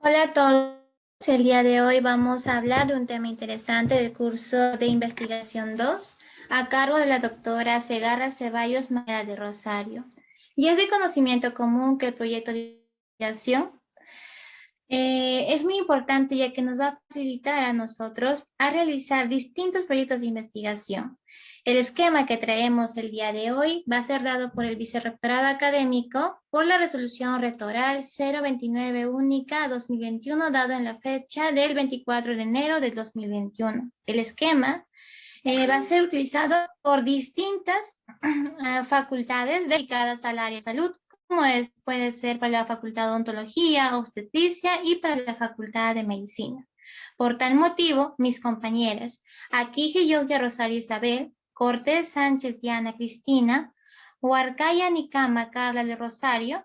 Hola a todos, el día de hoy vamos a hablar de un tema interesante del curso de investigación 2 a cargo de la doctora Segarra Ceballos Maya de Rosario. Y es de conocimiento común que el proyecto de investigación es muy importante ya que nos va a facilitar a nosotros a realizar distintos proyectos de investigación. El esquema que traemos el día de hoy va a ser dado por el Vicerrectorado Académico por la Resolución Rectoral 029 única 2021, dado en la fecha del 24 de enero del 2021. El esquema va a ser utilizado por distintas facultades dedicadas al área de salud, como puede ser para la Facultad de Odontología, Obstetricia y para la Facultad de Medicina. Por tal motivo, mis compañeras, Akije Yogia Rosario Isabel, Cortés Sánchez Diana Cristina, Huarcaya Nicama Carla de Rosario,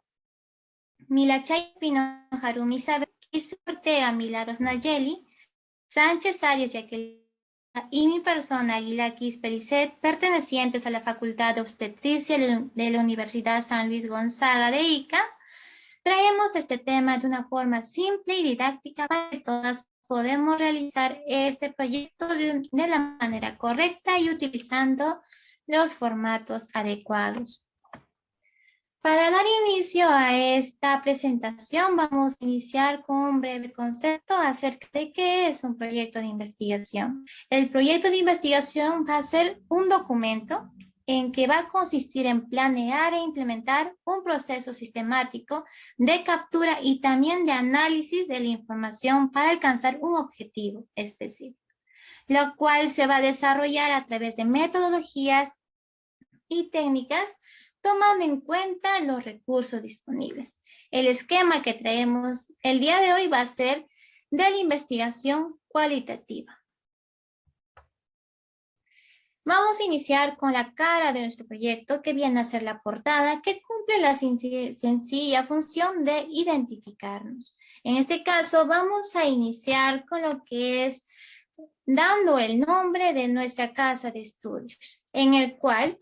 Milachay Pino Harumi Isabel, Quispe Ortega Milagros Nayeli, Sánchez Arias Jacqueline y mi persona, Aguilar Quispericet, pertenecientes a la Facultad de Obstetricia de la Universidad San Luis Gonzaga de Ica, traemos este tema de una forma simple y didáctica para que todas podamos realizar este proyecto de la manera correcta y utilizando los formatos adecuados. Para dar inicio a esta presentación, vamos a iniciar con un breve concepto acerca de qué es un proyecto de investigación. El proyecto de investigación va a ser un documento en que va a consistir en planear e implementar un proceso sistemático de captura y también de análisis de la información para alcanzar un objetivo específico, lo cual se va a desarrollar a través de metodologías y técnicas tomando en cuenta los recursos disponibles. El esquema que traemos el día de hoy va a ser de la investigación cualitativa. Vamos a iniciar con la cara de nuestro proyecto, que viene a ser la portada, que cumple la sencilla función de identificarnos. En este caso, vamos a iniciar con lo que es dando el nombre de nuestra casa de estudios, en el cual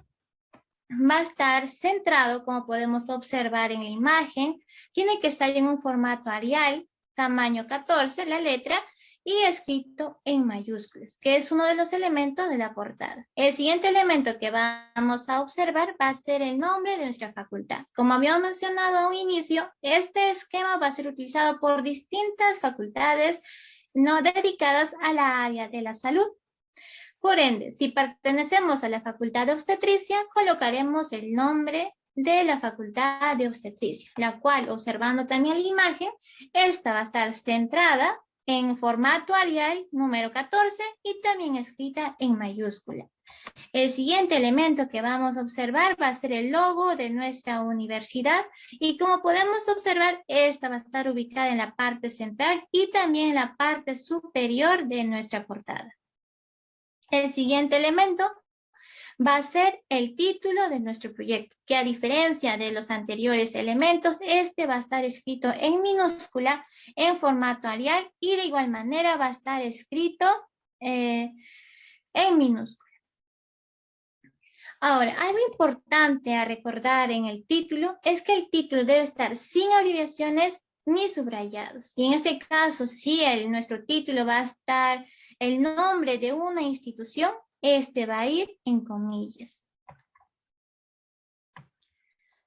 va a estar centrado, como podemos observar en la imagen, tiene que estar en un formato Arial, tamaño 14, la letra, y escrito en mayúsculas, que es uno de los elementos de la portada. El siguiente elemento que vamos a observar va a ser el nombre de nuestra facultad. Como habíamos mencionado a un inicio, este esquema va a ser utilizado por distintas facultades no dedicadas a la área de la salud. Por ende, si pertenecemos a la Facultad de Obstetricia, colocaremos el nombre de la Facultad de Obstetricia, la cual, observando también la imagen, esta va a estar centrada en formato Arial número 14 y también escrita en mayúscula. El siguiente elemento que vamos a observar va a ser el logo de nuestra universidad y como podemos observar, esta va a estar ubicada en la parte central y también en la parte superior de nuestra portada. El siguiente elemento va a ser el título de nuestro proyecto, que a diferencia de los anteriores elementos, este va a estar escrito en minúscula, en formato Arial, y de igual manera va a estar escrito en minúscula. Ahora, algo importante a recordar en el título es que el título debe estar sin abreviaciones ni subrayados. Y en este caso, si nuestro título va a estar el nombre de una institución, este va a ir en comillas.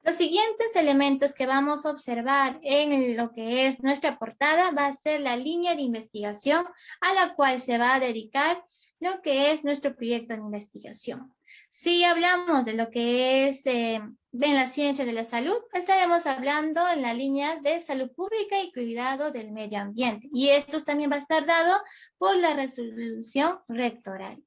Los siguientes elementos que vamos a observar en lo que es nuestra portada va a ser la línea de investigación a la cual se va a dedicar lo que es nuestro proyecto de investigación. Si hablamos de lo que es en la ciencia de la salud, estaremos hablando en las líneas de salud pública y cuidado del medio ambiente. Y esto también va a estar dado por la resolución rectoral.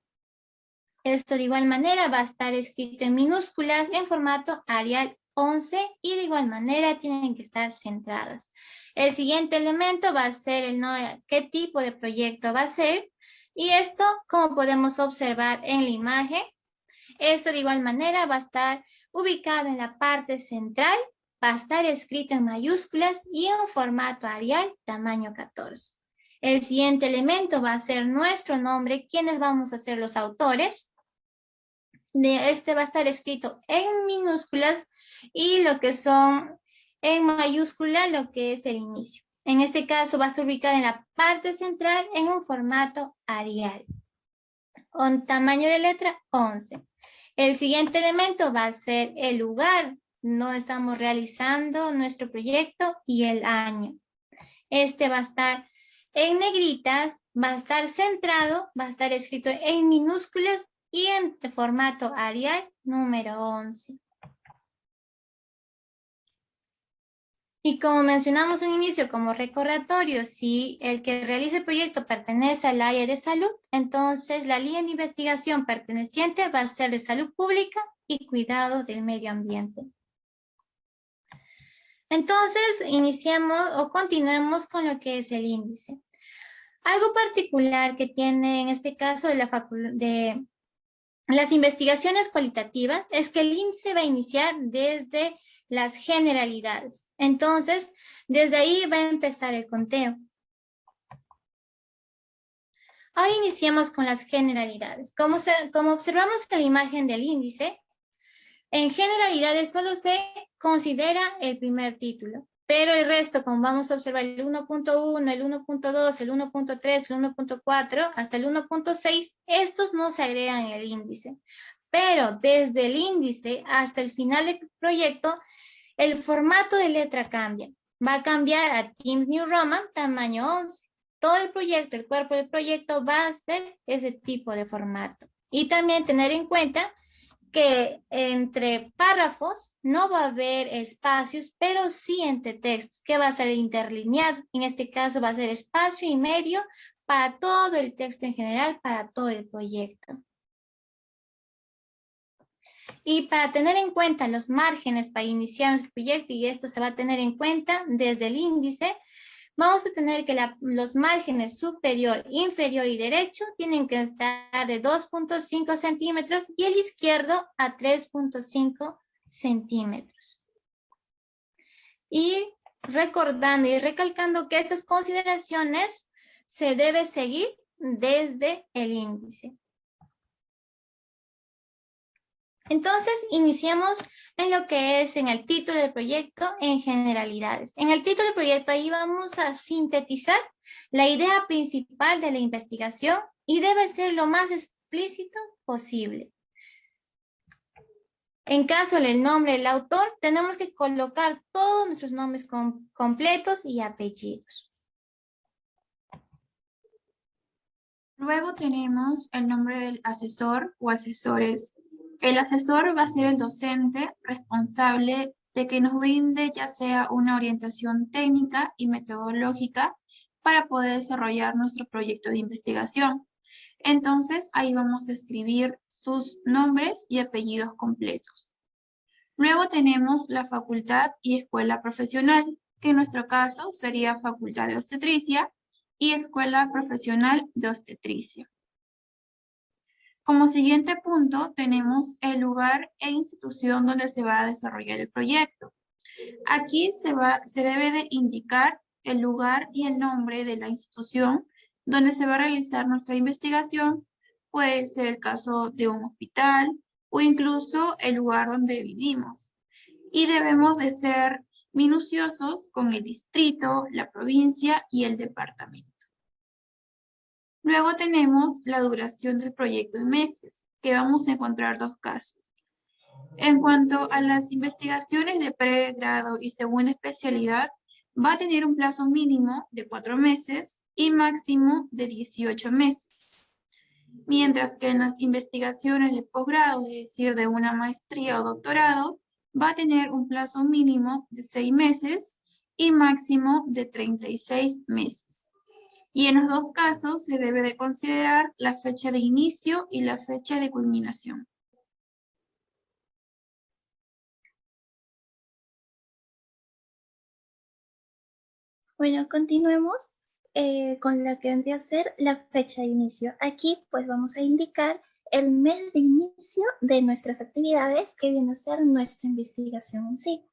Esto de igual manera va a estar escrito en minúsculas en formato Arial 11 y de igual manera tienen que estar centradas. El siguiente elemento va a ser qué tipo de proyecto va a ser. Y esto, como podemos observar en la imagen, esto de igual manera va a estar ubicado en la parte central, va a estar escrito en mayúsculas y en formato Arial tamaño 14. El siguiente elemento va a ser nuestro nombre, quienes vamos a ser los autores. Este va a estar escrito en minúsculas y lo que son en mayúscula lo que es el inicio. En este caso va a estar ubicada en la parte central en un formato Arial. Un tamaño de letra 11. El siguiente elemento va a ser el lugar donde estamos realizando nuestro proyecto y el año. Este va a estar en negritas, va a estar centrado, va a estar escrito en minúsculas y en formato Arial número 11. Y como mencionamos en inicio como recordatorio, si el que realiza el proyecto pertenece al área de salud, entonces la línea de investigación perteneciente va a ser de salud pública y cuidado del medio ambiente. Entonces, iniciemos o continuemos con lo que es el índice. Algo particular que tiene en este caso de las investigaciones cualitativas es que el índice va a iniciar desde las generalidades. Entonces, desde ahí va a empezar el conteo. Ahora iniciemos con las generalidades. Como observamos en la imagen del índice, en generalidades solo se considera el primer título, pero el resto, como vamos a observar el 1.1, el 1.2, el 1.3, el 1.4, hasta el 1.6, estos no se agregan en el índice. Pero desde el índice hasta el final del proyecto, el formato de letra cambia. Va a cambiar a Times New Roman, tamaño 11. Todo el proyecto, el cuerpo del proyecto va a ser ese tipo de formato. Y también tener en cuenta que entre párrafos no va a haber espacios, pero sí entre textos, que va a ser interlineado. En este caso va a ser espacio y medio para todo el texto en general, para todo el proyecto. Y para tener en cuenta los márgenes para iniciar nuestro proyecto, y esto se va a tener en cuenta desde el índice, vamos a tener que los márgenes superior, inferior y derecho tienen que estar de 2.5 centímetros y el izquierdo a 3.5 centímetros. Y recordando y recalcando que estas consideraciones se debe seguir desde el índice. Entonces, iniciemos en lo que es en el título del proyecto en generalidades. En el título del proyecto ahí vamos a sintetizar la idea principal de la investigación y debe ser lo más explícito posible. En caso del nombre del autor, tenemos que colocar todos nuestros nombres completos y apellidos. Luego tenemos el nombre del asesor o asesores. El asesor va a ser el docente responsable de que nos brinde ya sea una orientación técnica y metodológica para poder desarrollar nuestro proyecto de investigación. Entonces, ahí vamos a escribir sus nombres y apellidos completos. Luego tenemos la facultad y escuela profesional, que en nuestro caso sería Facultad de Obstetricia y Escuela Profesional de Obstetricia. Como siguiente punto, tenemos el lugar e institución donde se va a desarrollar el proyecto. Aquí se debe de indicar el lugar y el nombre de la institución donde se va a realizar nuestra investigación. Puede ser el caso de un hospital o incluso el lugar donde vivimos. Y debemos de ser minuciosos con el distrito, la provincia y el departamento. Luego tenemos la duración del proyecto en meses, que vamos a encontrar dos casos. En cuanto a las investigaciones de pregrado y segunda especialidad, va a tener un plazo mínimo de 4 meses y máximo de 18 meses. Mientras que en las investigaciones de posgrado, es decir, de una maestría o doctorado, va a tener un plazo mínimo de 6 meses y máximo de 36 meses. Y en los dos casos se debe de considerar la fecha de inicio y la fecha de culminación. Bueno, continuemos con la que vendría a ser la fecha de inicio. Aquí pues vamos a indicar el mes de inicio de nuestras actividades que viene a ser nuestra investigación en sí.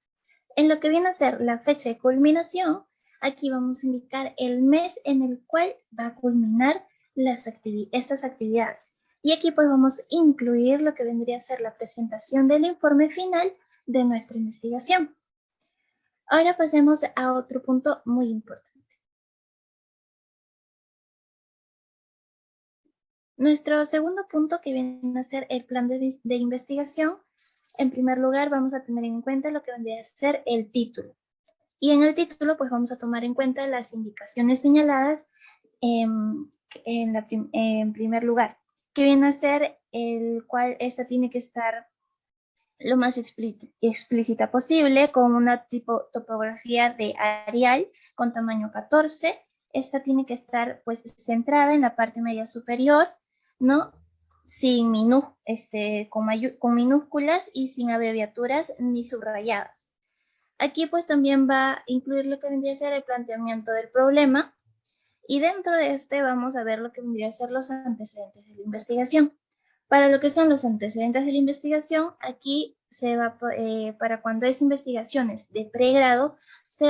En lo que viene a ser la fecha de culminación, aquí vamos a indicar el mes en el cual va a culminar estas actividades. Y aquí pues vamos a incluir lo que vendría a ser la presentación del informe final de nuestra investigación. Ahora pasemos a otro punto muy importante. Nuestro segundo punto, que viene a ser el plan de investigación, en primer lugar vamos a tener en cuenta lo que vendría a ser el título. Y en el título pues vamos a tomar en cuenta las indicaciones señaladas en primer lugar, que viene a ser el cual esta tiene que estar lo más explícita posible, con una topografía de Arial con tamaño 14. Esta tiene que estar pues centrada en la parte media superior, ¿no? Sin con minúsculas y sin abreviaturas ni subrayadas. Aquí pues también va a incluir lo que vendría a ser el planteamiento del problema, y dentro de este vamos a ver lo que vendría a ser los antecedentes de la investigación. Para lo que son los antecedentes de la investigación, aquí se va, para cuando es investigaciones de pregrado,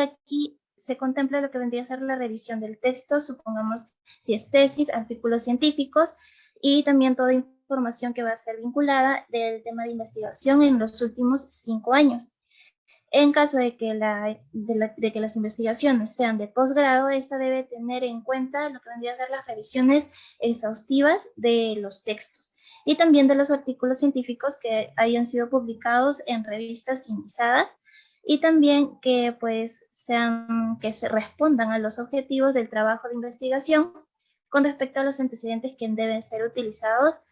aquí se contempla lo que vendría a ser la revisión del texto, supongamos si es tesis, artículos científicos, y también toda información que va a ser vinculada del tema de investigación en los últimos 5 años. En caso de que, de que las investigaciones sean de posgrado, esta debe tener en cuenta lo que vendría a ser las revisiones exhaustivas de los textos y también de los artículos científicos que hayan sido publicados en revistas indexadas, y también que pues que se respondan a los objetivos del trabajo de investigación con respecto a los antecedentes que deben ser utilizados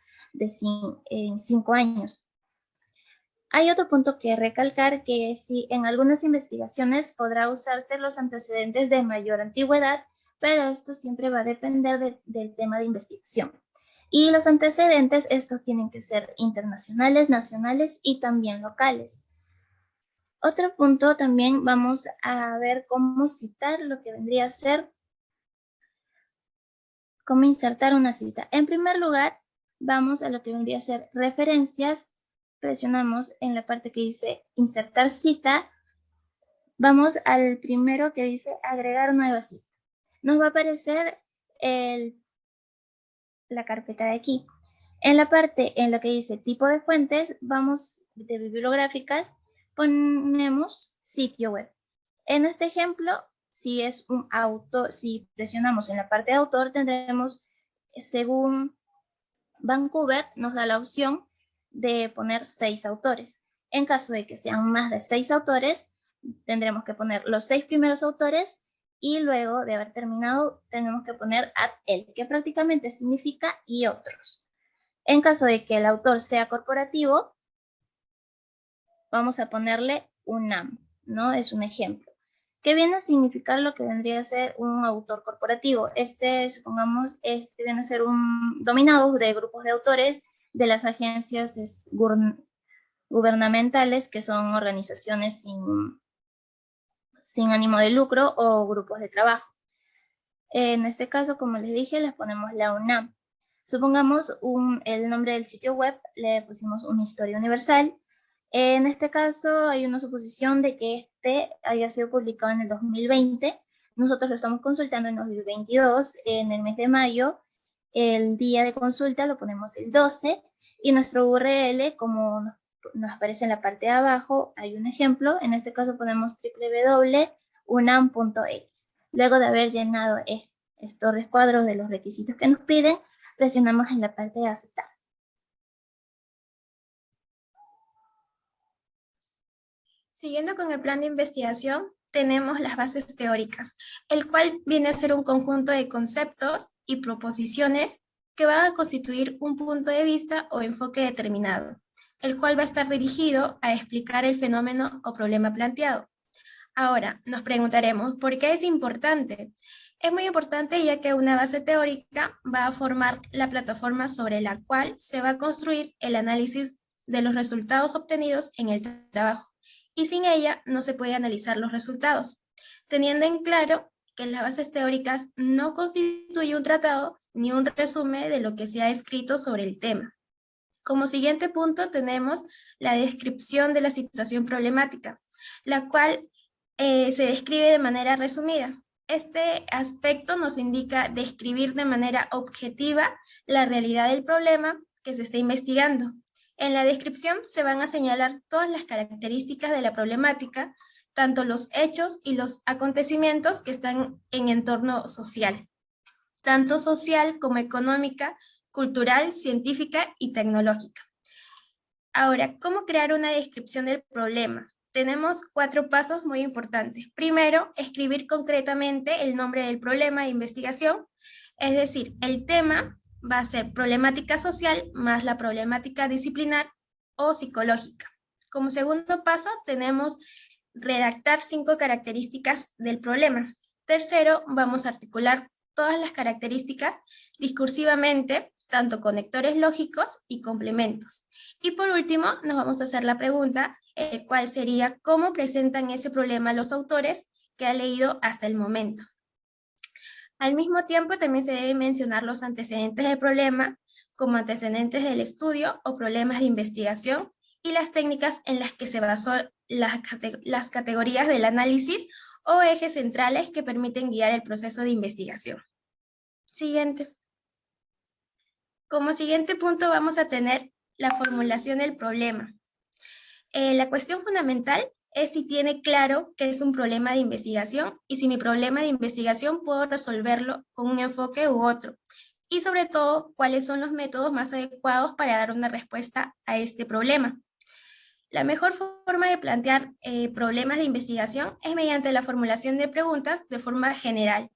en 5 años. Hay otro punto que recalcar, que si en algunas investigaciones podrá usarse los antecedentes de mayor antigüedad, pero esto siempre va a depender del tema de investigación. Y los antecedentes, estos tienen que ser internacionales, nacionales y también locales. Otro punto también vamos a ver cómo citar lo que vendría a ser, cómo insertar una cita. En primer lugar, vamos a lo que vendría a ser referencias. Presionamos en la parte que dice insertar cita, vamos al primero que dice agregar nueva cita. Nos va a aparecer la carpeta de aquí. En la parte en la que dice tipo de fuentes, vamos de bibliográficas, ponemos sitio web. En este ejemplo, si es un autor, si presionamos en la parte de autor, tendremos, según Vancouver, nos da la opción de poner 6 autores. En caso de que sean más de 6 autores, tendremos que poner los 6 primeros autores y luego de haber terminado tenemos que poner at el, que prácticamente significa y otros. En caso de que el autor sea corporativo, vamos a ponerle UNAM, ¿no? Es un ejemplo. ¿Qué viene a significar lo que vendría a ser un autor corporativo? Supongamos, viene a ser un dominado de grupos de autores de las agencias gubernamentales, que son organizaciones sin ánimo de lucro o grupos de trabajo. En este caso, como les dije, les ponemos la UNAM. Supongamos el nombre del sitio web, le pusimos una historia universal. En este caso hay una suposición de que este haya sido publicado en el 2020. Nosotros lo estamos consultando en 2022, en el mes de mayo. El día de consulta lo ponemos el 12 y nuestro URL, como nos aparece en la parte de abajo, hay un ejemplo. En este caso ponemos www.unam.x. Luego de haber llenado estos recuadros de los requisitos que nos piden, presionamos en la parte de aceptar. Siguiendo con el plan de investigación, tenemos las bases teóricas, el cual viene a ser un conjunto de conceptos y proposiciones que van a constituir un punto de vista o enfoque determinado, el cual va a estar dirigido a explicar el fenómeno o problema planteado. Ahora, nos preguntaremos, ¿por qué es importante? Es muy importante ya que una base teórica va a formar la plataforma sobre la cual se va a construir el análisis de los resultados obtenidos en el trabajo, y sin ella no se puede analizar los resultados, teniendo en claro que las bases teóricas no constituyen un tratado ni un resumen de lo que se ha escrito sobre el tema. Como siguiente punto tenemos la descripción de la situación problemática, la cual se describe de manera resumida. Este aspecto nos indica describir de manera objetiva la realidad del problema que se está investigando. En la descripción se van a señalar todas las características de la problemática, tanto los hechos y los acontecimientos que están en entorno social, tanto social como económica, cultural, científica y tecnológica. Ahora, ¿cómo crear una descripción del problema? Tenemos 4 pasos muy importantes. Primero, escribir concretamente el nombre del problema de investigación, es decir, el tema va a ser problemática social más la problemática disciplinar o psicológica. Como segundo paso, tenemos redactar 5 características del problema. Tercero, vamos a articular todas las características discursivamente, tanto conectores lógicos y complementos. Y por último, nos vamos a hacer la pregunta, ¿cuál sería cómo presentan ese problema los autores que ha leído hasta el momento? Al mismo tiempo, también se deben mencionar los antecedentes del problema, como antecedentes del estudio o problemas de investigación, y las técnicas en las que se basó las categorías del análisis o ejes centrales que permiten guiar el proceso de investigación. Siguiente. Como siguiente punto vamos a tener la formulación del problema. La cuestión fundamental es si tiene claro que es un problema de investigación y si mi problema de investigación puedo resolverlo con un enfoque u otro. Y sobre todo, cuáles son los métodos más adecuados para dar una respuesta a este problema. La mejor forma de plantear problemas de investigación es mediante la formulación de preguntas de forma general.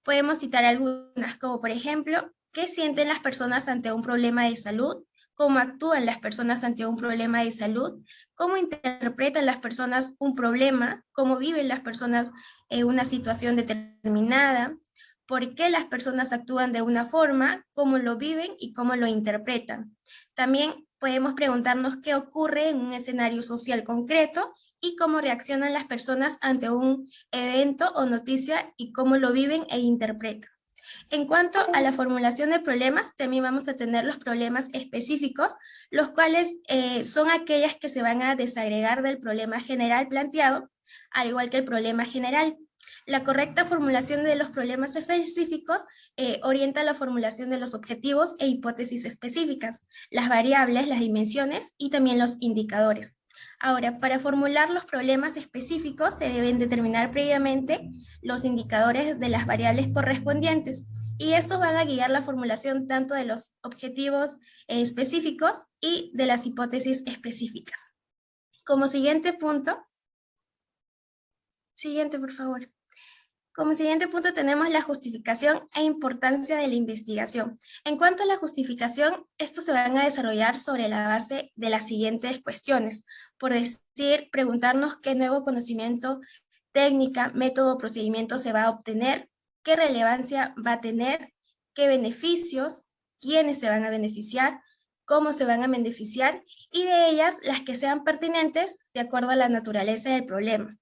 Podemos citar algunas, como por ejemplo, ¿qué sienten las personas ante un problema de salud? ¿Cómo actúan las personas ante un problema de salud? ¿Cómo interpretan las personas un problema? ¿Cómo viven las personas una situación determinada? ¿Por qué las personas actúan de una forma? ¿Cómo lo viven y cómo lo interpretan? También podemos preguntarnos qué ocurre en un escenario social concreto y cómo reaccionan las personas ante un evento o noticia y cómo lo viven e interpretan. En cuanto a la formulación de problemas, también vamos a tener los problemas específicos, los cuales son aquellas que se van a desagregar del problema general planteado, al igual que el problema general. La correcta formulación de los problemas específicos orienta la formulación de los objetivos e hipótesis específicas, las variables, las dimensiones y también los indicadores. Ahora, para formular los problemas específicos se deben determinar previamente los indicadores de las variables correspondientes y estos van a guiar la formulación tanto de los objetivos específicos y de las hipótesis específicas. Como siguiente punto, siguiente por favor. Como siguiente punto tenemos la justificación e importancia de la investigación. En cuanto a la justificación, estos se van a desarrollar sobre la base de las siguientes cuestiones. Por decir, preguntarnos qué nuevo conocimiento, técnica, método o procedimiento se va a obtener, qué relevancia va a tener, qué beneficios, quiénes se van a beneficiar, cómo se van a beneficiar y de ellas las que sean pertinentes de acuerdo a la naturaleza del problema.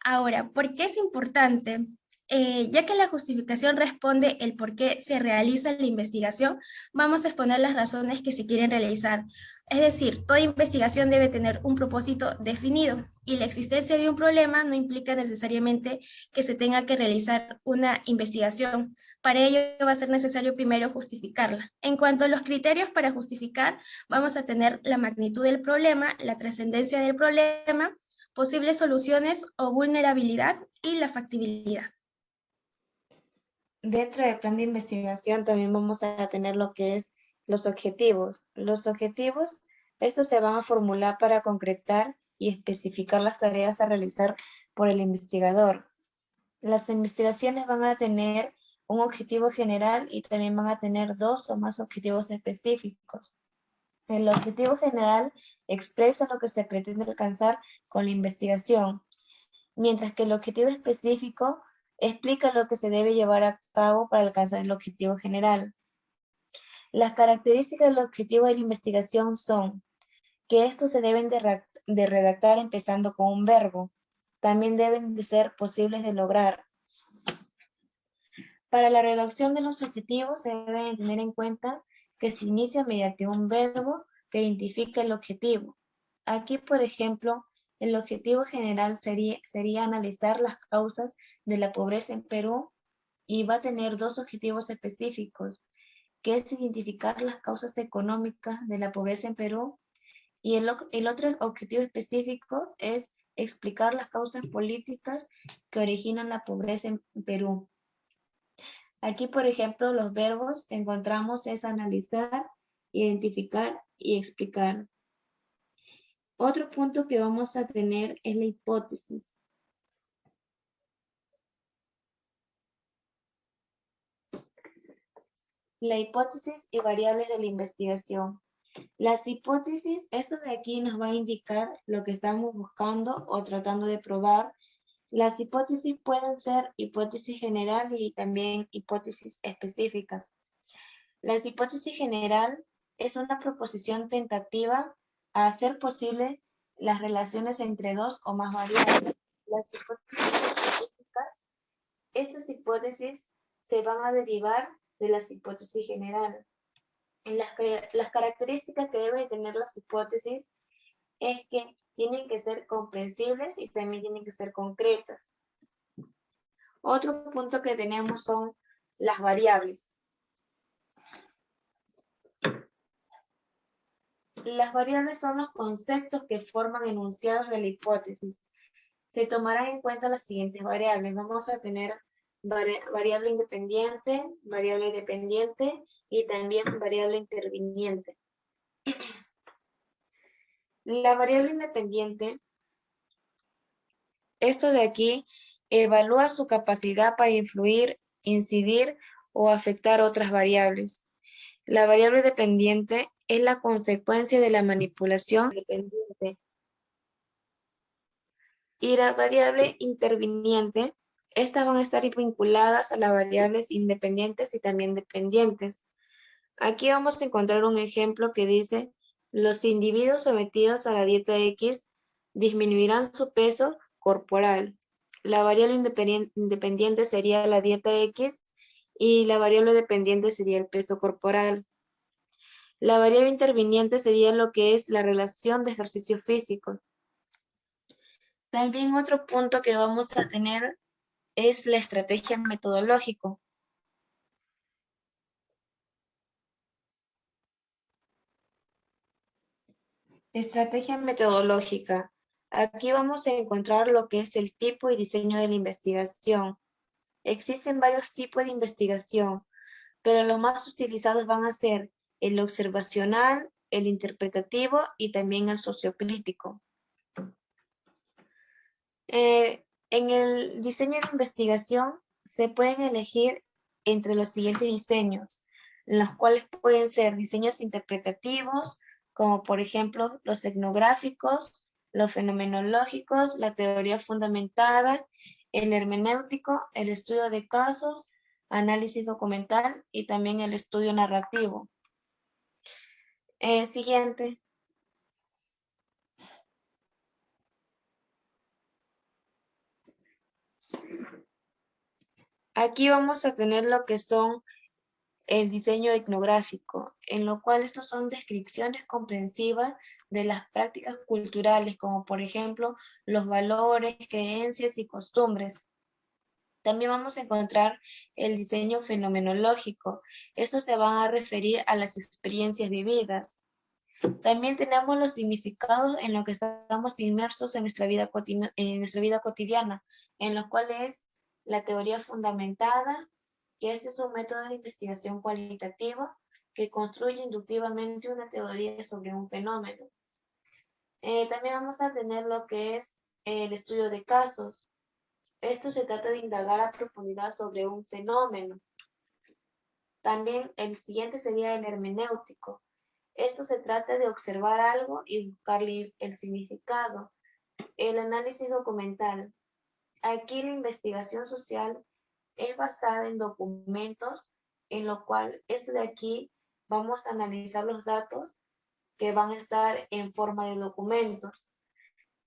Ahora, ¿por qué es importante? Ya que la justificación responde el por qué se realiza la investigación, vamos a exponer las razones que se quieren realizar. Es decir, toda investigación debe tener un propósito definido y la existencia de un problema no implica necesariamente que se tenga que realizar una investigación. Para ello va a ser necesario primero justificarla. En cuanto a los criterios para justificar, vamos a tener la magnitud del problema, la trascendencia del problema, posibles soluciones o vulnerabilidad y la factibilidad. Dentro del plan de investigación también vamos a tener lo que es los objetivos. Los objetivos, estos se van a formular para concretar y especificar las tareas a realizar por el investigador. Las investigaciones van a tener un objetivo general y también van a tener 2 o más objetivos específicos. El objetivo general expresa lo que se pretende alcanzar con la investigación, mientras que el objetivo específico explica lo que se debe llevar a cabo para alcanzar el objetivo general. Las características del objetivo de la investigación son que estos se deben de redactar empezando con un verbo. También deben de ser posibles de lograr. Para la redacción de los objetivos se deben tener en cuenta que se inicia mediante un verbo que identifica el objetivo. Aquí, por ejemplo, el objetivo general sería analizar las causas de la pobreza en Perú y va a tener 2 objetivos específicos, que es identificar las causas económicas de la pobreza en Perú y el otro objetivo específico es explicar las causas políticas que originan la pobreza en Perú. Aquí, por ejemplo, los verbos que encontramos es analizar, identificar y explicar. Otro punto que vamos a tener es la hipótesis. La hipótesis y variables de la investigación. Las hipótesis, esto de aquí nos va a indicar lo que estamos buscando o tratando de probar. Las hipótesis pueden ser hipótesis general y también hipótesis específicas. La hipótesis general es una proposición tentativa a hacer posible las relaciones entre dos o más variables. Las hipótesis específicas, estas hipótesis se van a derivar de las hipótesis generales. Las características que deben tener las hipótesis es que tienen que ser comprensibles y también tienen que ser concretas. Otro punto que tenemos son las variables. Las variables son los conceptos que forman enunciados de la hipótesis. Se tomarán en cuenta las siguientes variables. Vamos a tener variable dependiente y también variable interviniente. La variable independiente, esto de aquí, evalúa su capacidad para influir, incidir o afectar otras variables. La variable dependiente es la consecuencia de la manipulación dependiente. Y la variable interviniente, estas van a estar vinculadas a las variables independientes y también dependientes. Aquí vamos a encontrar un ejemplo que dice, los individuos sometidos a la dieta X disminuirán su peso corporal. La variable independiente sería la dieta X y la variable dependiente sería el peso corporal. La variable interviniente sería lo que es la relación de ejercicio físico. También otro punto que vamos a tener es la estrategia metodológica. Estrategia metodológica. Aquí vamos a encontrar lo que es el tipo y diseño de la investigación. Existen varios tipos de investigación, pero los más utilizados van a ser el observacional, el interpretativo y también el sociocrítico. En el diseño de investigación se pueden elegir entre los siguientes diseños, los cuales pueden ser diseños interpretativos, como por ejemplo los etnográficos, los fenomenológicos, la teoría fundamentada, el hermenéutico, el estudio de casos, análisis documental y también el estudio narrativo. Siguiente. Aquí vamos a tener lo que son el diseño etnográfico, en lo cual estos son descripciones comprensivas de las prácticas culturales, como por ejemplo los valores, creencias y costumbres. También vamos a encontrar el diseño fenomenológico. Estos se van a referir a las experiencias vividas. También tenemos los significados en lo que estamos inmersos en nuestra vida cotidiana, en lo cual es la teoría fundamentada, que este es un método de investigación cualitativa que construye inductivamente una teoría sobre un fenómeno. También vamos a tener lo que es el estudio de casos. Esto se trata de indagar a profundidad sobre un fenómeno. También el siguiente sería el hermenéutico. Esto se trata de observar algo y buscarle el significado. El análisis documental. Aquí la investigación social es basada en documentos, en lo cual esto de aquí vamos a analizar los datos que van a estar en forma de documentos.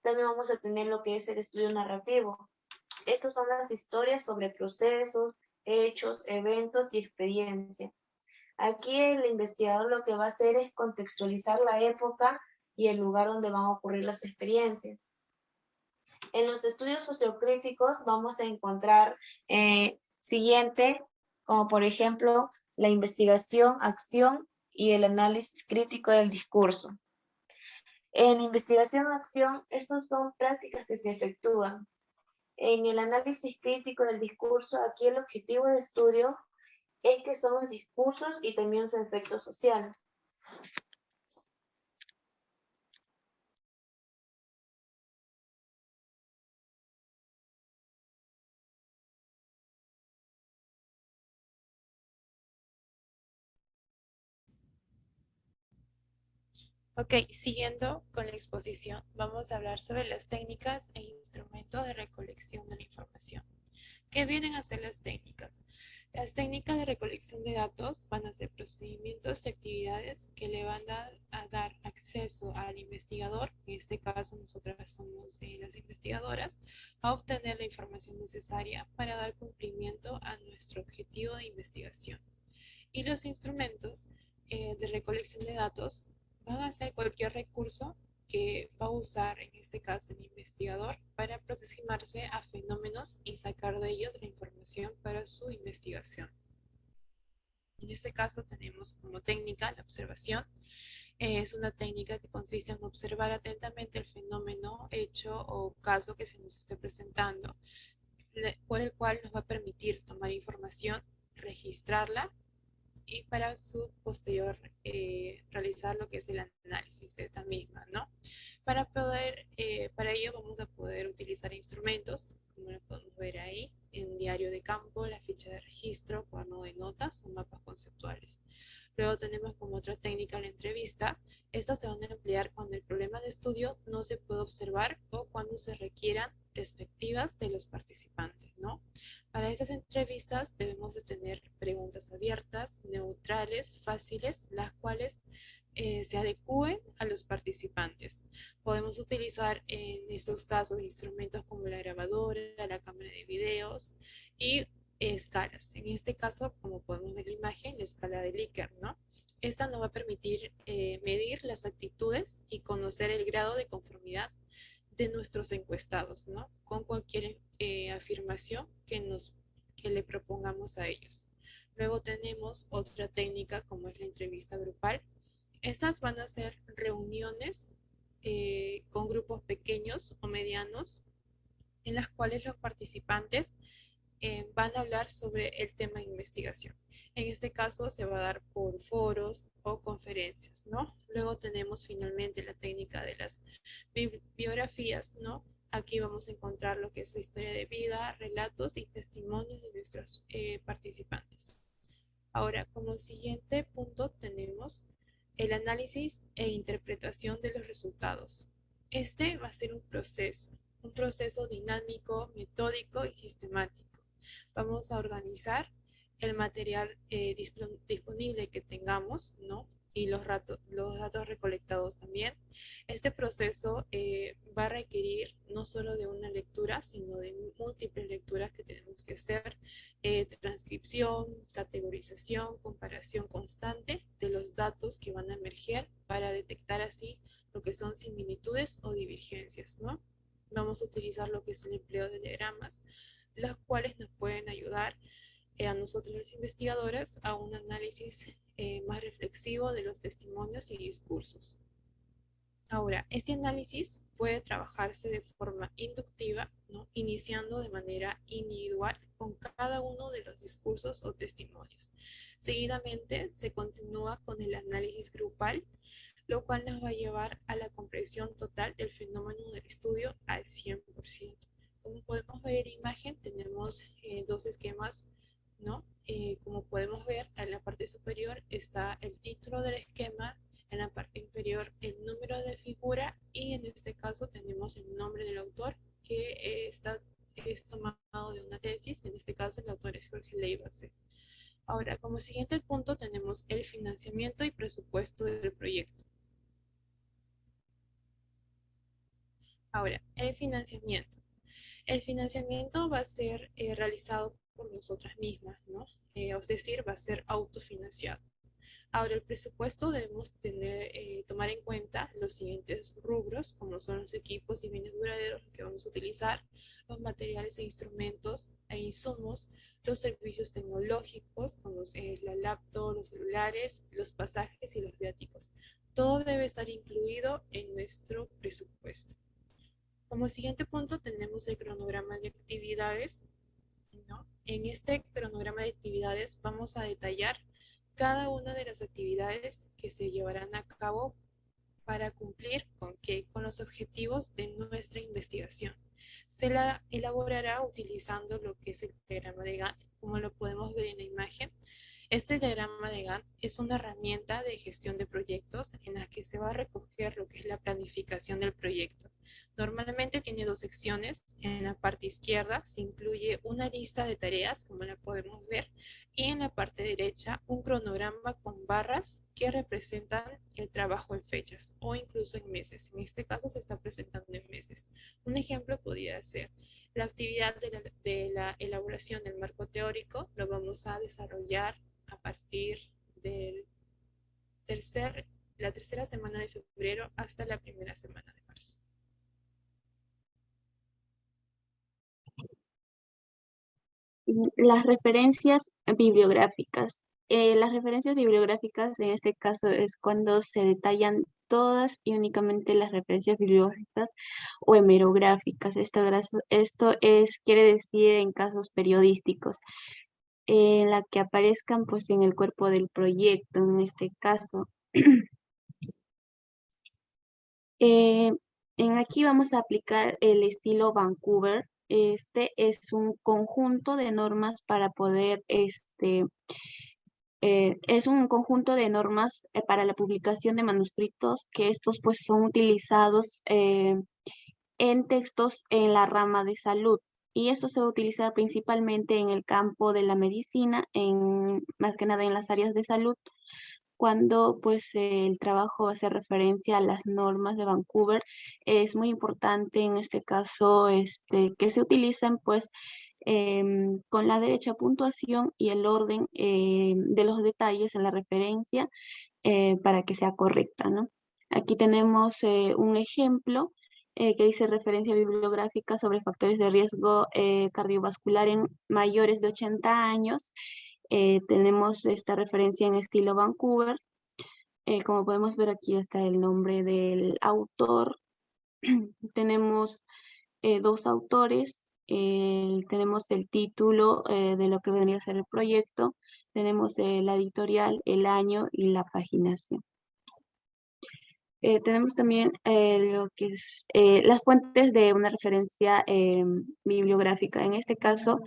También vamos a tener lo que es el estudio narrativo. Estas son las historias sobre procesos, hechos, eventos y experiencia. Aquí el investigador lo que va a hacer es contextualizar la época y el lugar donde van a ocurrir las experiencias. En los estudios sociocríticos vamos a encontrar siguiente, como por ejemplo la investigación, acción y el análisis crítico del discurso. En investigación-acción, estas son prácticas que se efectúan. En el análisis crítico del discurso, aquí el objetivo de estudio es que son los discursos y también su efecto social. Ok, siguiendo con la exposición, vamos a hablar sobre las técnicas e instrumentos de recolección de la información. ¿Qué vienen a ser las técnicas? Las técnicas de recolección de datos van a ser procedimientos y actividades que le van a dar acceso al investigador, en este caso nosotras somos las investigadoras, a obtener la información necesaria para dar cumplimiento a nuestro objetivo de investigación. Y los instrumentos de recolección de datos van a ser cualquier recurso que va a usar, en este caso, el investigador para aproximarse a fenómenos y sacar de ellos la información para su investigación. En este caso tenemos como técnica la observación. Es una técnica que consiste en observar atentamente el fenómeno, hecho o caso que se nos esté presentando, por el cual nos va a permitir tomar información, registrarla y para su posterior realizar lo que es el análisis de esta misma, ¿no? Para ello vamos a poder utilizar instrumentos, como lo podemos ver ahí, en diario de campo, la ficha de registro, cuaderno de notas o mapas conceptuales. Luego tenemos como otra técnica la entrevista. Estas se van a emplear cuando el problema de estudio no se puede observar o cuando se requieran perspectivas de los participantes, ¿no? Para esas entrevistas debemos de tener preguntas abiertas, neutrales, fáciles, las cuales se adecúen a los participantes. Podemos utilizar en estos casos instrumentos como la grabadora, la cámara de videos y escalas. En este caso, como podemos ver en la imagen, la escala de Likert, ¿no? Esta nos va a permitir medir las actitudes y conocer el grado de conformidad de nuestros encuestados, ¿no? Con cualquier afirmación que le propongamos a ellos. Luego tenemos otra técnica como es la entrevista grupal. Estas van a ser reuniones con grupos pequeños o medianos en las cuales los participantes van a hablar sobre el tema de investigación. En este caso se va a dar por foros o conferencias, ¿no? Luego tenemos finalmente la técnica de las biografías, ¿no? Aquí vamos a encontrar lo que es la historia de vida, relatos y testimonios de nuestros participantes. Ahora, como siguiente punto tenemos el análisis e interpretación de los resultados. Este va a ser un proceso dinámico, metódico y sistemático. Vamos a organizar el material disponible que tengamos, ¿no? Y los datos recolectados también. Este proceso va a requerir no solo de una lectura, sino de múltiples lecturas que tenemos que hacer, transcripción, categorización, comparación constante de los datos que van a emerger para detectar así lo que son similitudes o divergencias, ¿no? Vamos a utilizar lo que es el empleo de diagramas, las cuales nos pueden ayudar a nosotros las investigadoras a un análisis más reflexivo de los testimonios y discursos. Ahora, este análisis puede trabajarse de forma inductiva, ¿no? Iniciando de manera individual con cada uno de los discursos o testimonios. Seguidamente se continúa con el análisis grupal, lo cual nos va a llevar a la comprensión total del fenómeno del estudio al 100%. Como podemos ver en imagen, tenemos dos esquemas, ¿no? Como podemos ver, en la parte superior está el título del esquema, en la parte inferior el número de figura y en este caso tenemos el nombre del autor que es tomado de una tesis, en este caso el autor es Jorge Leibase. Ahora, como siguiente punto tenemos el financiamiento y presupuesto del proyecto. Ahora, el financiamiento. El financiamiento va a ser realizado por nosotras mismas, ¿no? Es decir, va a ser autofinanciado. Ahora, el presupuesto debemos tomar en cuenta los siguientes rubros, como son los equipos y bienes duraderos que vamos a utilizar, los materiales e instrumentos e insumos, los servicios tecnológicos, como la laptop, los celulares, los pasajes y los viáticos. Todo debe estar incluido en nuestro presupuesto. Como siguiente punto tenemos el cronograma de actividades, ¿no? En este cronograma de actividades vamos a detallar cada una de las actividades que se llevarán a cabo para cumplir con los objetivos de nuestra investigación. Se la elaborará utilizando lo que es el diagrama de Gantt, como lo podemos ver en la imagen. Este diagrama de Gantt es una herramienta de gestión de proyectos en la que se va a recoger lo que es la planificación del proyecto. Normalmente tiene dos secciones. En la parte izquierda se incluye una lista de tareas, como la podemos ver, y en la parte derecha un cronograma con barras que representan el trabajo en fechas o incluso en meses. En este caso se está presentando en meses. Un ejemplo podría ser la actividad de la elaboración del marco teórico. Lo vamos a desarrollar a partir de la tercera semana de febrero hasta la primera semana de marzo. Las referencias bibliográficas. Las referencias bibliográficas en este caso es cuando se detallan todas y únicamente las referencias bibliográficas o hemerográficas. Esto quiere decir en casos periodísticos, en la que aparezcan pues en el cuerpo del proyecto, en este caso. Aquí vamos a aplicar el estilo Vancouver. Este es un conjunto de normas para poder, es un conjunto de normas para la publicación de manuscritos, que estos pues son utilizados en textos en la rama de salud. Y esto se va a utilizar principalmente en el campo de la medicina, más que nada en las áreas de salud, cuando pues el trabajo hace referencia a las normas de Vancouver. Es muy importante en este caso que se utilicen pues con la derecha puntuación y el orden de los detalles en la referencia para que sea correcta, ¿no? Aquí tenemos un ejemplo que dice referencia bibliográfica sobre factores de riesgo cardiovascular en mayores de 80 años. Tenemos esta referencia en estilo Vancouver. Como podemos ver, aquí está el nombre del autor. Tenemos dos autores. Tenemos el título de lo que vendría a ser el proyecto. Tenemos la editorial, el año y la paginación. Tenemos también lo que es las fuentes de una referencia bibliográfica. En este caso,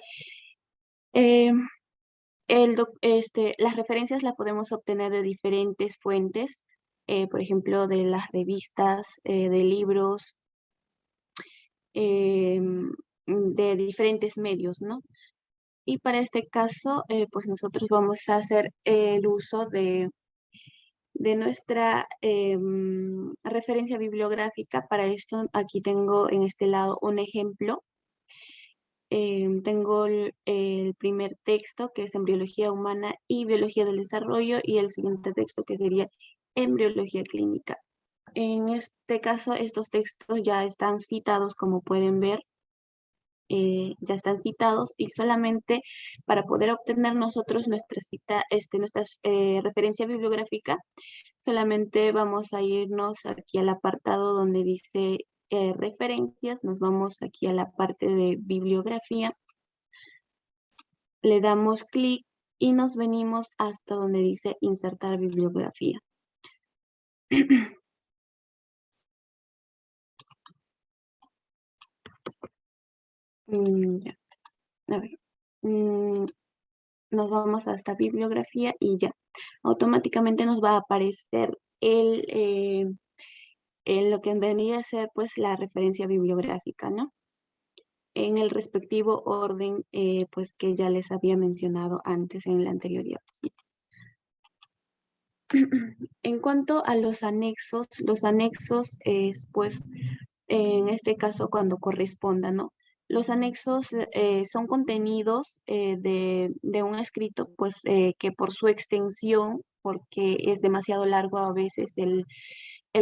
las referencias las podemos obtener de diferentes fuentes, por ejemplo, de las revistas, de libros, de diferentes medios, ¿no? Y para este caso, pues nosotros vamos a hacer el uso de nuestra referencia bibliográfica. Para esto, aquí tengo en este lado un ejemplo. Tengo el primer texto, que es Embriología Humana y Biología del Desarrollo, y el siguiente texto, que sería Embriología Clínica. En este caso, estos textos ya están citados, como pueden ver, ya están citados, y solamente para poder obtener nosotros nuestra referencia bibliográfica, solamente vamos a irnos aquí al apartado donde dice referencias. Nos vamos aquí a la parte de bibliografía, le damos clic y nos venimos hasta donde dice insertar bibliografía. Ya. A ver. Nos vamos hasta bibliografía y ya. Automáticamente nos va a aparecer lo que vendría a ser pues la referencia bibliográfica, ¿no? En el respectivo orden pues que ya les había mencionado antes en la anterior diapositiva. En cuanto a los anexos es pues en este caso cuando corresponda, ¿no? Los anexos son contenidos de un escrito pues que por su extensión, porque es demasiado largo a veces el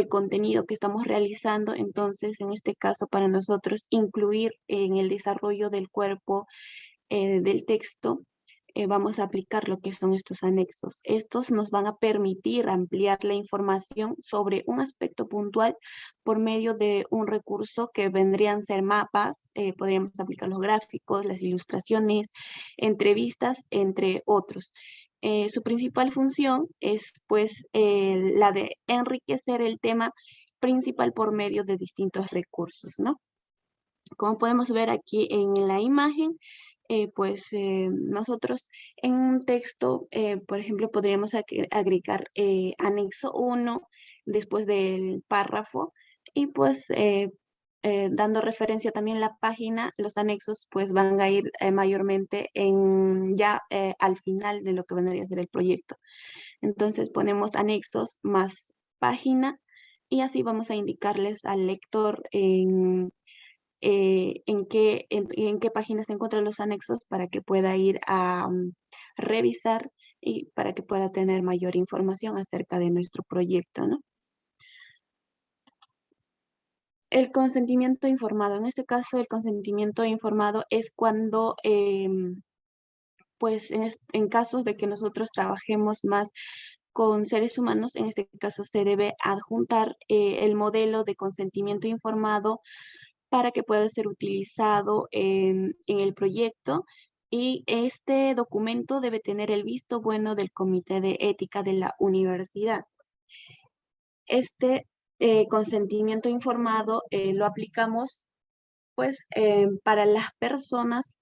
contenido que estamos realizando, entonces en este caso para nosotros incluir en el desarrollo del cuerpo del texto, vamos a aplicar lo que son estos anexos. Estos nos van a permitir ampliar la información sobre un aspecto puntual por medio de un recurso que vendrían a ser mapas, podríamos aplicar los gráficos, las ilustraciones, entrevistas, entre otros. Su principal función es pues la de enriquecer el tema principal por medio de distintos recursos, ¿no? Como podemos ver aquí en la imagen, nosotros en un texto, por ejemplo, podríamos agregar anexo 1 después del párrafo y pues dando referencia también a la página, los anexos pues van a ir mayormente al final de lo que vendría a ser el proyecto. Entonces ponemos anexos más página y así vamos a indicarles al lector en qué página se encuentran los anexos para que pueda ir a revisar y para que pueda tener mayor información acerca de nuestro proyecto, ¿no? El consentimiento informado. En este caso, el consentimiento informado es cuando, en casos de que nosotros trabajemos más con seres humanos, en este caso se debe adjuntar el modelo de consentimiento informado para que pueda ser utilizado en el proyecto y este documento debe tener el visto bueno del Comité de Ética de la universidad. Este consentimiento informado lo aplicamos pues para las personas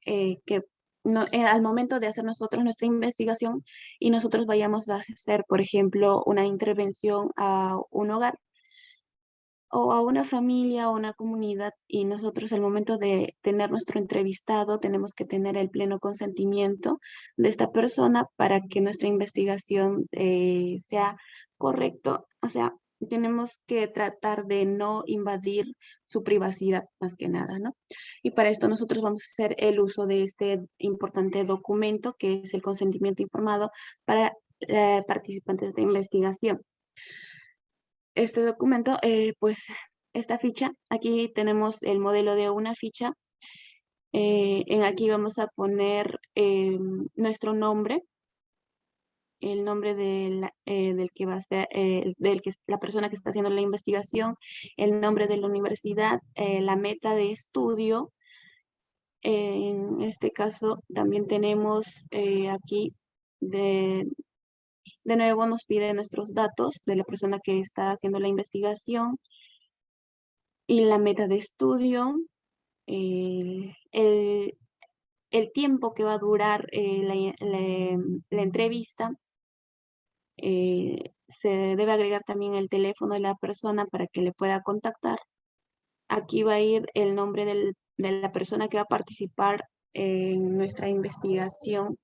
que al momento de hacer nosotros nuestra investigación y nosotros vayamos a hacer, por ejemplo, una intervención a un hogar o a una familia o una comunidad y nosotros al momento de tener nuestro entrevistado tenemos que tener el pleno consentimiento de esta persona para que nuestra investigación sea correcto. O sea, tenemos que tratar de no invadir su privacidad más que nada, ¿no? Y para esto nosotros vamos a hacer el uso de este importante documento que es el consentimiento informado para participantes de investigación. Este documento, esta ficha, aquí tenemos el modelo de una ficha. Aquí vamos a poner nuestro nombre, el nombre del que va a ser, la persona que está haciendo la investigación, el nombre de la universidad, la meta de estudio. En este caso también tenemos aquí de nuevo nos pide nuestros datos de la persona que está haciendo la investigación y la meta de estudio, el tiempo que va a durar la entrevista. Se debe agregar también el teléfono de la persona para que le pueda contactar. Aquí va a ir el nombre de la persona que va a participar en nuestra investigación,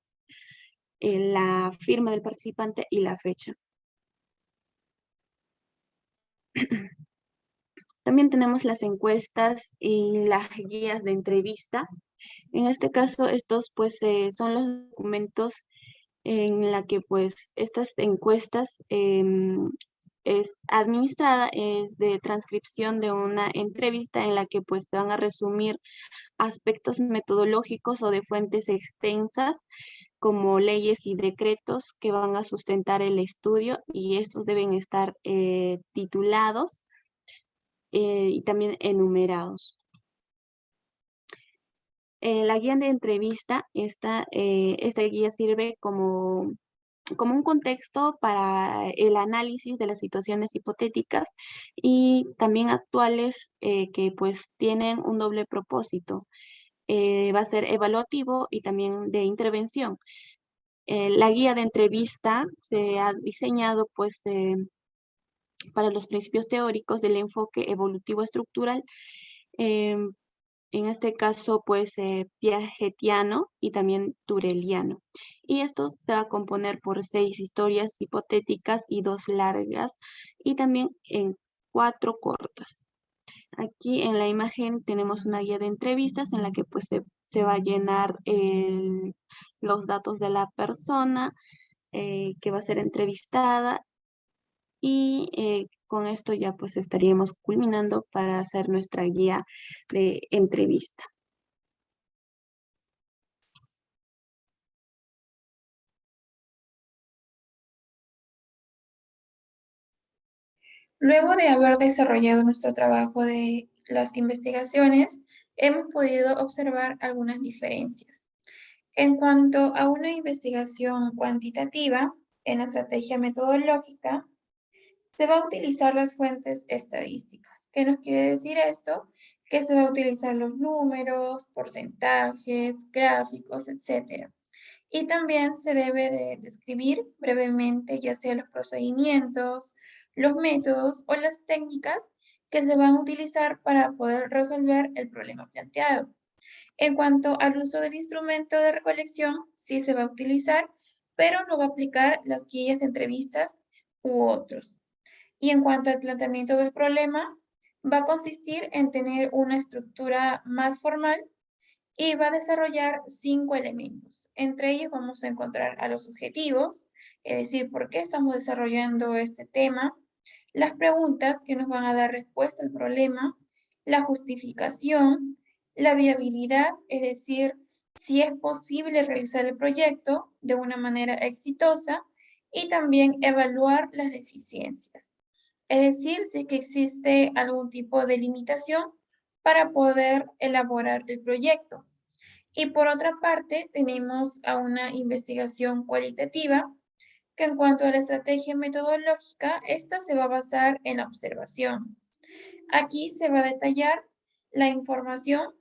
la firma del participante y la fecha. También tenemos las encuestas y las guías de entrevista. En este caso, estos pues son los documentos en la que pues estas encuestas es administrada, es de transcripción de una entrevista en la que pues se van a resumir aspectos metodológicos o de fuentes extensas como leyes y decretos que van a sustentar el estudio y estos deben estar titulados y también enumerados. La guía de entrevista, esta guía sirve como un contexto para el análisis de las situaciones hipotéticas y también actuales que pues tienen un doble propósito. Va a ser evaluativo y también de intervención. La guía de entrevista se ha diseñado pues para los principios teóricos del enfoque evolutivo estructural, en este caso, pues, piagetiano y también tureliano. Y esto se va a componer por 6 historias hipotéticas y 2 largas, y también en 4 cortas. Aquí en la imagen tenemos una guía de entrevistas en la que pues se va a llenar los datos de la persona que va a ser entrevistada y con esto ya pues estaríamos culminando para hacer nuestra guía de entrevista. Luego de haber desarrollado nuestro trabajo de las investigaciones, hemos podido observar algunas diferencias. En cuanto a una investigación cuantitativa, en la estrategia metodológica, se va a utilizar las fuentes estadísticas. ¿Qué nos quiere decir esto? Que se va a utilizar los números, porcentajes, gráficos, etc. Y también se debe de describir brevemente ya sea los procedimientos, los métodos o las técnicas que se van a utilizar para poder resolver el problema planteado. En cuanto al uso del instrumento de recolección, sí se va a utilizar, pero no va a aplicar las guías de entrevistas u otros. Y en cuanto al planteamiento del problema, va a consistir en tener una estructura más formal y va a desarrollar 5 elementos. Entre ellos vamos a encontrar a los objetivos, es decir, por qué estamos desarrollando este tema, las preguntas que nos van a dar respuesta al problema, la justificación, la viabilidad, es decir, si es posible realizar el proyecto de una manera exitosa y también evaluar las deficiencias. Es decir, si es que existe algún tipo de limitación para poder elaborar el proyecto. Y por otra parte, tenemos a una investigación cualitativa, que en cuanto a la estrategia metodológica, esta se va a basar en la observación. Aquí se va a detallar la información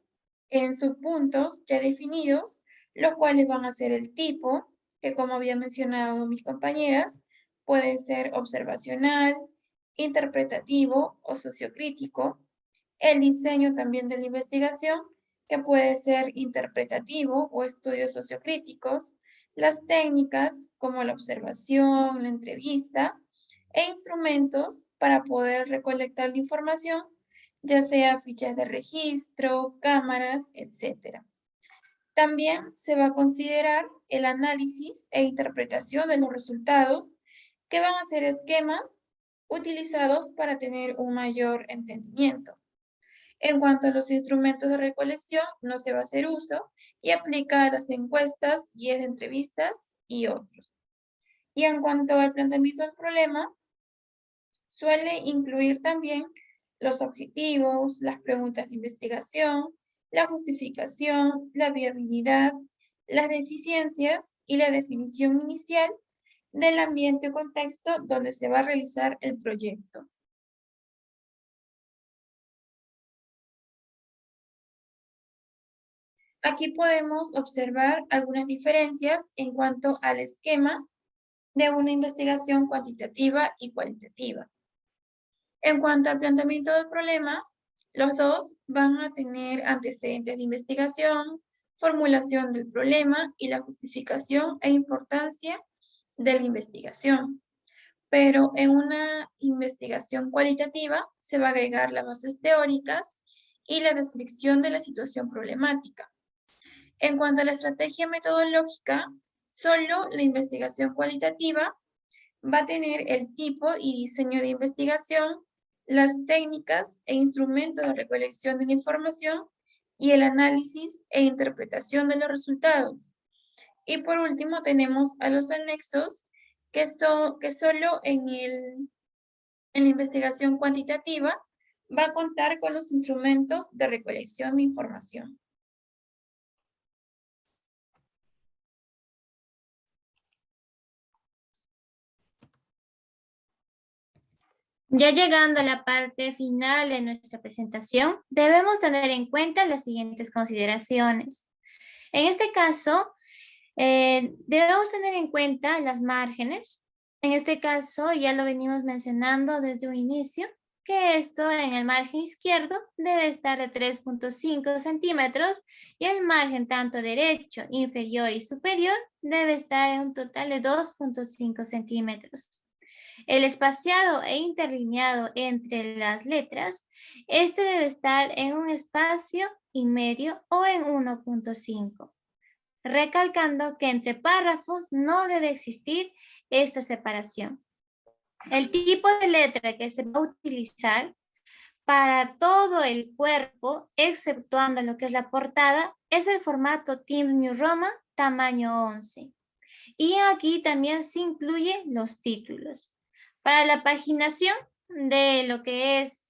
en subpuntos ya definidos, los cuales van a ser el tipo, que como había mencionado mis compañeras, puede ser observacional, interpretativo o sociocrítico. El diseño también de la investigación, que puede ser interpretativo o estudios sociocríticos. Las técnicas como la observación, la entrevista e instrumentos para poder recolectar la información, ya sea fichas de registro, cámaras, etc. También se va a considerar el análisis e interpretación de los resultados, que van a ser esquemas utilizados para tener un mayor entendimiento. En cuanto a los instrumentos de recolección, no se va a hacer uso y aplica a las encuestas, guías de entrevistas y otros. Y en cuanto al planteamiento del problema, suele incluir también los objetivos, las preguntas de investigación, la justificación, la viabilidad, las deficiencias y la definición inicial del ambiente o contexto donde se va a realizar el proyecto. Aquí podemos observar algunas diferencias en cuanto al esquema de una investigación cuantitativa y cualitativa. En cuanto al planteamiento del problema, los dos van a tener antecedentes de investigación, formulación del problema y la justificación e importancia de la investigación. Pero en una investigación cualitativa se va a agregar las bases teóricas y la descripción de la situación problemática. En cuanto a la estrategia metodológica, solo la investigación cualitativa va a tener el tipo y diseño de investigación, las técnicas e instrumentos de recolección de la información y el análisis e interpretación de los resultados. Y por último tenemos a los anexos, que solo en la investigación cuantitativa va a contar con los instrumentos de recolección de información. Ya llegando a la parte final de nuestra presentación, debemos tener en cuenta las siguientes consideraciones. En este caso, debemos tener en cuenta las márgenes. En este caso, ya lo venimos mencionando desde un inicio, que esto en el margen izquierdo debe estar de 3.5 centímetros y el margen tanto derecho, inferior y superior debe estar en un total de 2.5 centímetros. El espaciado e interlineado entre las letras, este debe estar en un espacio y medio o en 1.5. Recalcando que entre párrafos no debe existir esta separación. El tipo de letra que se va a utilizar para todo el cuerpo, exceptuando lo que es la portada, es el formato Times New Roman tamaño 11. Y aquí también se incluyen los títulos. Para la paginación de lo que es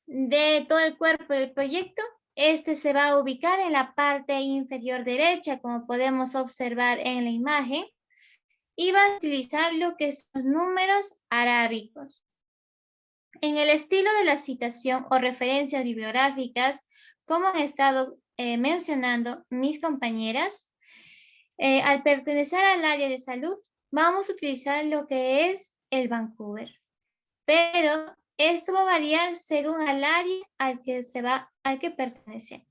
de todo el cuerpo del proyecto, este se va a ubicar en la parte inferior derecha, como podemos observar en la imagen, y va a utilizar lo que son los números arábicos. En el estilo de la citación o referencias bibliográficas, como han estado mencionando mis compañeras, al pertenecer al área de salud, vamos a utilizar lo que es el Vancouver. Pero esto va a variar según el área al que pertenece.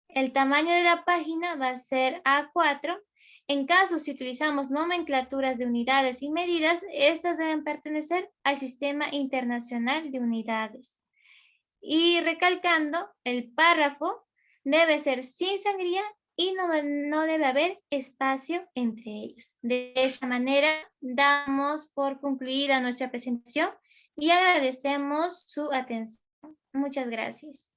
El tamaño de la página va a ser A4. En caso si utilizamos nomenclaturas de unidades y medidas, estas deben pertenecer al Sistema Internacional de Unidades. Y recalcando, el párrafo debe ser sin sangría y no debe haber espacio entre ellos. De esta manera, damos por concluida nuestra presentación y agradecemos su atención. Muchas gracias.